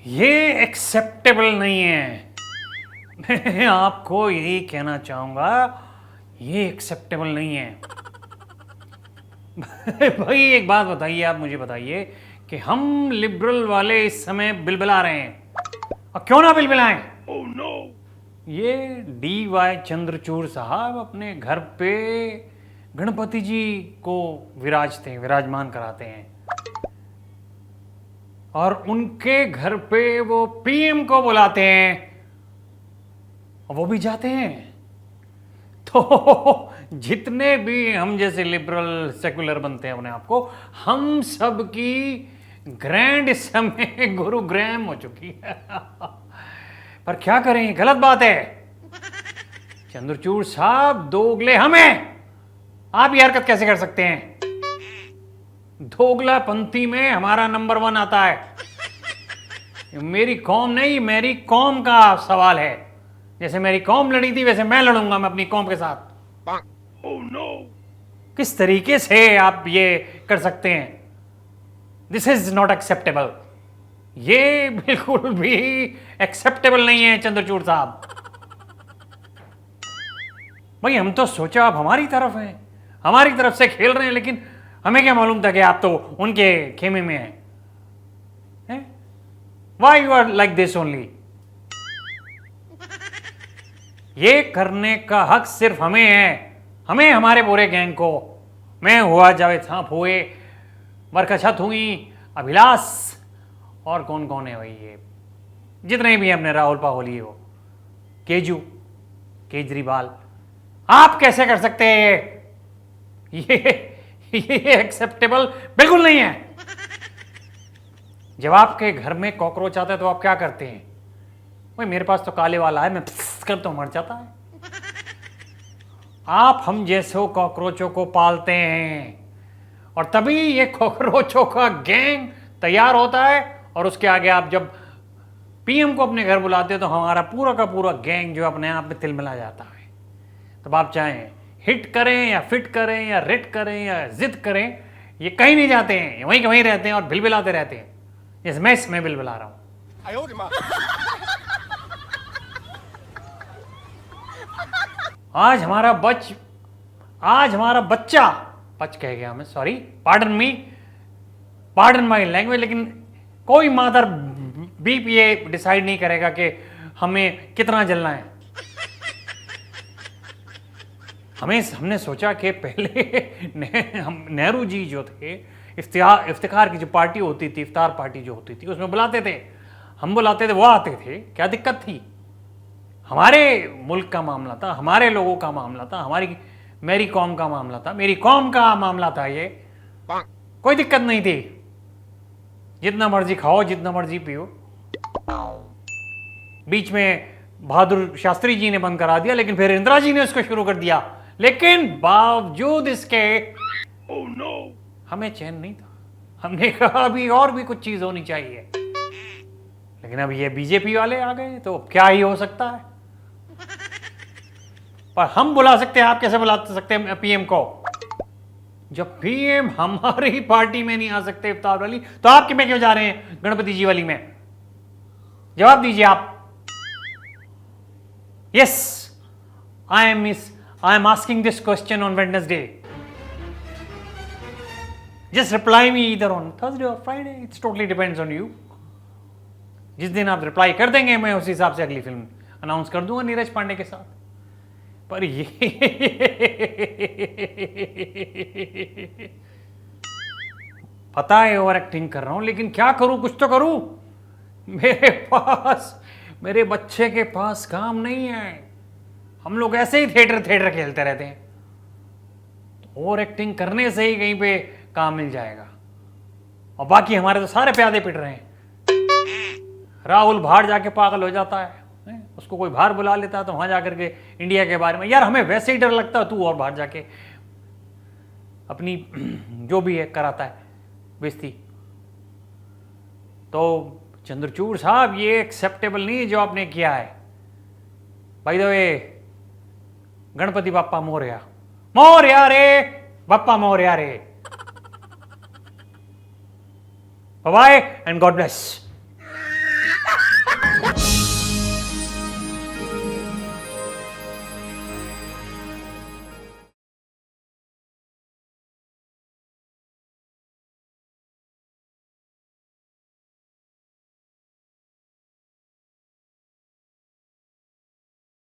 ये एक्सेप्टेबल नहीं है। मैं आपको यही कहना चाहूंगा, ये एक्सेप्टेबल नहीं है। भाई एक बात बताइए, आप मुझे बताइए कि हम लिबरल वाले इस समय बिलबिला रहे हैं, और क्यों ना बिलबिलाएं। oh, no. ये DY चंद्रचूड़ साहब अपने घर पे गणपति जी को विराजमान कराते हैं, और उनके घर पे वो PM को बुलाते हैं, और वो भी जाते हैं। तो जितने भी हम जैसे लिबरल सेकुलर बनते हैं अपने आप को, हम सब की ग्रैंड समय गुरुग्राम हो चुकी है। पर क्या करें, गलत बात है। चंद्रचूड़ साहब दोगले हमें, आप ये हरकत कैसे कर सकते हैं? दोगलापंथी में हमारा नंबर 1 आता है। मेरी कौम नहीं, मेरी कौम का सवाल है। जैसे मेरी कौम लड़ी थी वैसे मैं लड़ूंगा, मैं अपनी कौम के साथ। oh, no. किस तरीके से आप ये कर सकते हैं? This is not acceptable. ये बिल्कुल भी एक्सेप्टेबल नहीं है चंद्रचूड़ साहब। भाई हम तो सोचा आप हमारी तरफ हैं, हमारी तरफ से खेल रहे हैं, लेकिन हमें क्या मालूम था कि आप तो उनके खेमे में हैं। Why you are like this only? ये करने का हक सिर्फ हमें है, हमें, हमारे पूरे गैंग को। मैं हुआ, जावेद साहब हुए, बरकशत हुई, अभिलाष, और कौन कौन है भाई ये जितने भी अपने राहुल पाहुली हो, केजरीवाल। आप कैसे कर सकते हैं? ये एक्सेप्टेबल बिल्कुल नहीं है। जब आपके घर में कॉकरोच आता है तो आप क्या करते हैं? भाई मेरे पास तो काले वाला है, मैं कर तो मर जाता है। आप हम जैसे कॉकरोचों को पालते हैं, और तभी ये कॉकरोचों का गैंग तैयार होता है, और उसके आगे आप जब PM को अपने घर बुलाते हैं तो हमारा पूरा का पूरा गैंग जो अपने आप में तिलमिला जाता है। तब आप चाहें हिट करें या फिट करें या रिट करें या जिद करें, ये कहीं नहीं जाते हैं, वहीं के वहीं रहते हैं और बिलबिलाते रहते हैं, जैसे मैं इसमें बिलबिला रहा हूं। आज हमारा बच्चा बच कह गया मैं, सॉरी, पार्डन माई लैंग्वेज, लेकिन कोई मादर बीप ये डिसाइड नहीं करेगा कि हमें कितना जलना है। हमने सोचा कि पहले हम नेहरू जी जो थे, इफ्तिखार की जो पार्टी होती थी, इफ्तार पार्टी जो होती थी, उसमें बुलाते थे, हम बुलाते थे, वो आते थे, क्या दिक्कत थी? हमारे मुल्क का मामला था, हमारे लोगों का मामला था, मेरी कौम का मामला था, मेरी कौम का मामला था, ये कोई दिक्कत नहीं थी। जितना मर्जी खाओ, जितना मर्जी पियो। बीच में बहादुर शास्त्री जी ने बंद करा दिया, लेकिन फिर इंदिरा जी ने उसको शुरू कर दिया, लेकिन बावजूद इसके oh, no. हमें चैन नहीं था। हमने कहा अभी और भी कुछ चीज होनी चाहिए, लेकिन अब ये बीजेपी वाले आ गए तो क्या ही हो सकता है। पर हम बुला सकते हैं, आप कैसे बुला सकते हैं PM को? जब PM हमारी पार्टी में नहीं आ सकते इफ्तार वाली, तो आप किमें क्यों जा रहे हैं गणपति जी वाली में? जवाब दीजिए आप। Yes, I am asking this question on Wednesday. Just reply me either on Thursday और Friday, it's totally depends on you. जिस दिन आप रिप्लाई कर देंगे, मैं उस हिसाब से अगली फिल्म अनाउंस कर दूंगा नीरज पांडे के साथ। पर ये पता है ओवर एक्टिंग कर रहा हूं, लेकिन क्या करूं, कुछ तो करूं। मेरे बच्चे के पास काम नहीं है। हम लोग ऐसे ही थिएटर खेलते रहते हैं। ओवर एक्टिंग करने से ही कहीं पे काम मिल जाएगा, और बाकी हमारे तो सारे प्यादे पिट रहे हैं। राहुल बाहर जाके पागल हो जाता है, उसको कोई बाहर बुला लेता है तो वहां जाकर के इंडिया के बारे में, यार हमें वैसे ही डर लगता है, तू और बाहर जाके अपनी जो भी है कराता है बेइज्जती। तो चंद्रचूड़ साहब, ये एक्सेप्टेबल नहीं जो आपने किया है। By the way, Ganpati Bappa Morya, Morya रे, बाप्पा मोरया रे। Bye bye and God bless.